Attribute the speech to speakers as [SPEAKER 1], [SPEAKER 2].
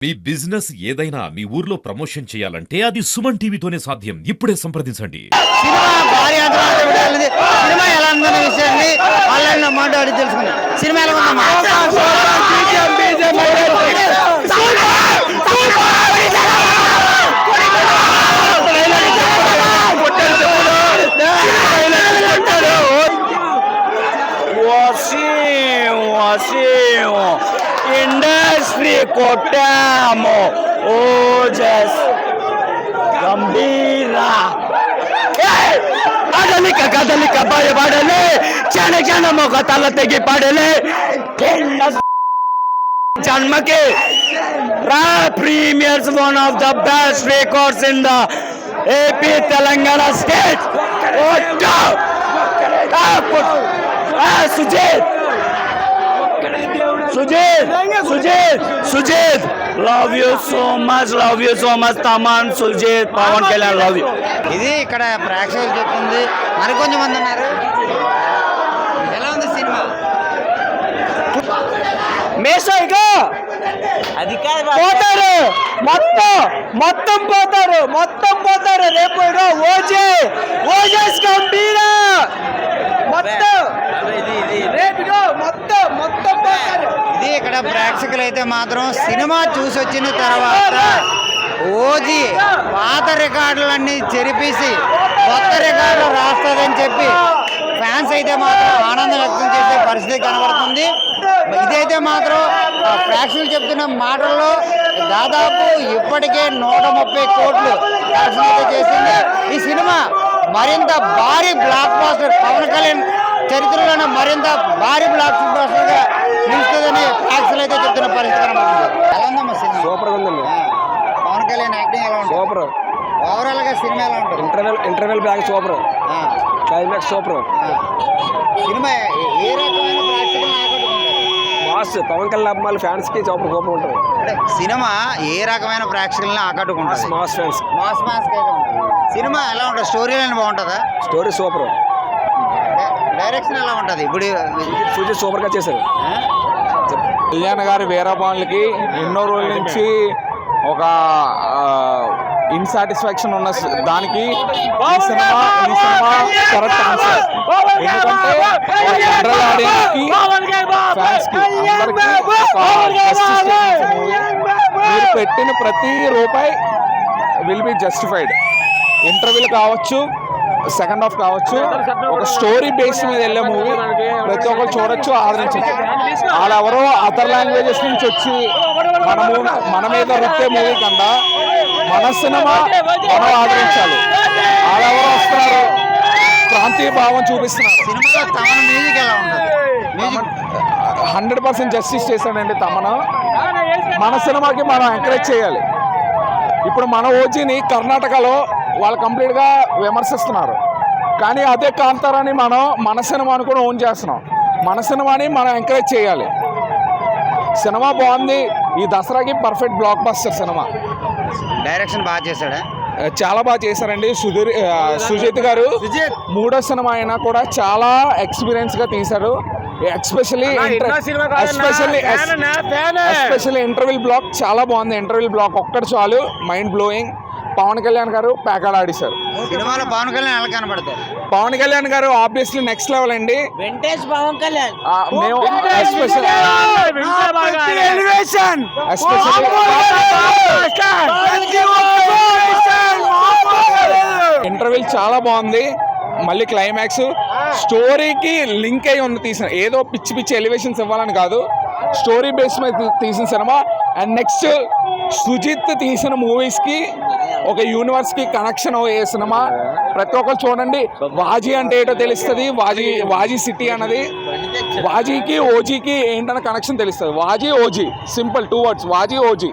[SPEAKER 1] మీ business ఏదైనా మీ ఊర్లో promotion చేయాలంటే అది సుమన్ టీవీతోనే సాధ్యం. ఇప్పుడే సంప్రదించండి.
[SPEAKER 2] సినిమా భారీ అంతరాలు విడుదలైంది. సినిమా ఎలా ఉందన్న విషయాన్ని ఆన్లైన్ లో మాట్లాడి తెలుసుకుందాం. సినిమా ఎలా ఉందమ్మా? ఇండస్ట్రీ కొట్టాము ఓజస్ గంభీర కదలిక కదలిక భయపడలే క్షణ క్షణం ఒక తల తెగి పడలే జన్మకి రా premieres one of the best records in the AP Telangana state. Sujith love you so much Thaman Sujith Pawan Kalyan love you. ఇది ఇక్కడ ప్రేక్షకులు చెప్తుంది. మరికొంచెం మంది ఉన్నారు. ఎలా ఉంది సినిమా? మేషాయిగా అది పోతారు, మొత్తం పోతారు రేపు ఓజస్ గంభీర ఇది ఇక్కడ ప్రేక్షకులు అయితే మాత్రం సినిమా చూసి వచ్చిన తర్వాత ఓజీ పాత రికార్డులన్నీ చెరిపేసి కొత్త రికార్డులు రాస్తుందని చెప్పి ఫ్యాన్స్ అయితే మాత్రం ఆనందం వ్యక్తం చేసే పరిస్థితి కనబడుతుంది. ఇదైతే మాత్రం ప్రేక్షకులు చెప్తున్న మాటల్లో దాదాపు ఇప్పటికే 130 కోట్లు కలెక్షన్ అయితే చేసింది. ఈ సినిమా మరింత భారీ బ్లాక్ బాస్టర్, పవన్ కళ్యాణ్ చరిత్రలోనే మరింత భారీ బ్లాక్ బాస్టర్ గా నిలుస్తుందని ప్రేక్షకులు అయితే చెప్తున్న పరిస్థితి కనబడుతుంది. ఎలా ఉందమ్మా సినిమా?
[SPEAKER 3] సూపర్ ఉందండి.
[SPEAKER 2] పవన్ కళ్యాణ్ యాక్టింగ్ ఎలా ఉంటుంది?
[SPEAKER 3] సూపర్.
[SPEAKER 2] ఓవరాల్ గా సినిమా ఎలా ఉంటుంది?
[SPEAKER 3] Interval bang super, climax super.
[SPEAKER 2] Cinema ఏ రకమైన ప్రేక్షకులను ఆకట్టుకుంటుంది?
[SPEAKER 3] మాస్ పవన్ కళ్యాణ్ అభిమానులు ఫ్యాన్స్ కి సూపర్ ఉంటుంది.
[SPEAKER 2] అంటే సినిమా ఏ రకమైన ప్రేక్షకులను ఆకట్టుకుంటుంది?
[SPEAKER 3] Mass fans.
[SPEAKER 2] సినిమా ఎలా ఉంటుంది? స్టోరీ లైన్ బాగుంటుందా?
[SPEAKER 3] Story super.
[SPEAKER 2] డైరెక్షన్ ఎలా ఉంటుంది? ఇప్పుడు
[SPEAKER 3] సుజిత్ సూపర్ గా చేశారు.
[SPEAKER 4] కళ్యాణ్ గారి వీరబాన్లకి ఎన్నో రోజుల నుంచి ఒక ఇన్సాటిస్ఫాక్షన్ ఉన్న దానికి ఈ సినిమా కరెక్ట్ ఆన్సర్. ఎందుకంటే జనరల్ ఆడియన్స్కి, ఫ్యాన్స్కి అందరికీ మీరు పెట్టిన ప్రతి రూపాయి విల్ బి జస్టిఫైడ్. ఇంటర్వ్యూలు కావచ్చు, సెకండ్ హాఫ్ కావచ్చు, ఒక స్టోరీ బేస్ మీద వెళ్ళే మూవీ ప్రతి ఒక్కరు చూడొచ్చు, ఆదరించవచ్చు. వాళ్ళెవరో అదర్ లాంగ్వేజెస్ నుంచి వచ్చి మన మీద రుత్తే మూవీ కన్నా మన సినిమా మనం ఆదరించాలి. వాళ్ళెవరో వస్తున్నారు, ప్రాంతీయ భావం చూపిస్తున్నారు. 100% జస్టిస్ చేశాడండి తమను. మన సినిమాకి మనం ఎంకరేజ్ చేయాలి. ఇప్పుడు మన ఓజీని కర్ణాటకలో వాళ్ళు కంప్లీట్గా విమర్శిస్తున్నారు, కానీ అదే కాంతారాన్ని మనం మన సినిమాను కూడా ఓన్ చేస్తున్నాం. మన సినిమాని మనం ఎంకరేజ్ చేయాలి. సినిమా బాగుంది. ఈ దసరాకి perfect block buster cinema.
[SPEAKER 2] Direction బాగా చేశాడా?
[SPEAKER 4] చాలా బాగా చేశారండి. సుజిత్ గారు మూడో సినిమా అయినా కూడా చాలా ఎక్స్పీరియన్స్గా తీశారు. ఎస్పెషల్లీ ఇంటర్వ్యూల్ బ్లాక్ చాలా బాగుంది. ఇంటర్వ్యూల్ బ్లాక్ ఒక్కటి చాలు, మైండ్ బ్లోయింగ్. పవన్ కళ్యాణ్ గారు ప్యాకాడ్ ఆడిస్తారు.
[SPEAKER 2] సినిమాలో పవన్ కళ్యాణ్ ఎలా కనబడతారు?
[SPEAKER 4] పవన్ కళ్యాణ్ గారు ఆబ్వియస్లీ నెక్స్ట్ లెవెల్ అండి.
[SPEAKER 2] వెంకటేష్ పవన్ కళ్యాణ్
[SPEAKER 4] మేము ఇంటర్వ్యూల్ చాలా బాగుంది. మళ్ళీ క్లైమాక్స్ స్టోరీకి లింక్ అయి ఉంది తీసిన, ఏదో పిచ్చి ఎలివేషన్స్ ఇవ్వాలని కాదు, స్టోరీ బేస్ మీద తీసిన సినిమా. అండ్ నెక్స్ట్ సుజిత్ తీసిన మూవీస్కి ఒక యూనివర్స్కి కనెక్షన్ అయ్యే సినిమా. ప్రతి ఒక్కరు చూడండి. వాజీ అంటే ఏంటో తెలుస్తుంది. వాజీ సిటీ అన్నది, వాజీకి ఓజీకి ఏంటన్న కనెక్షన్ తెలుస్తుంది. వాజీ ఓజీ, సింపుల్ 2 words, వాజీ ఓజీ.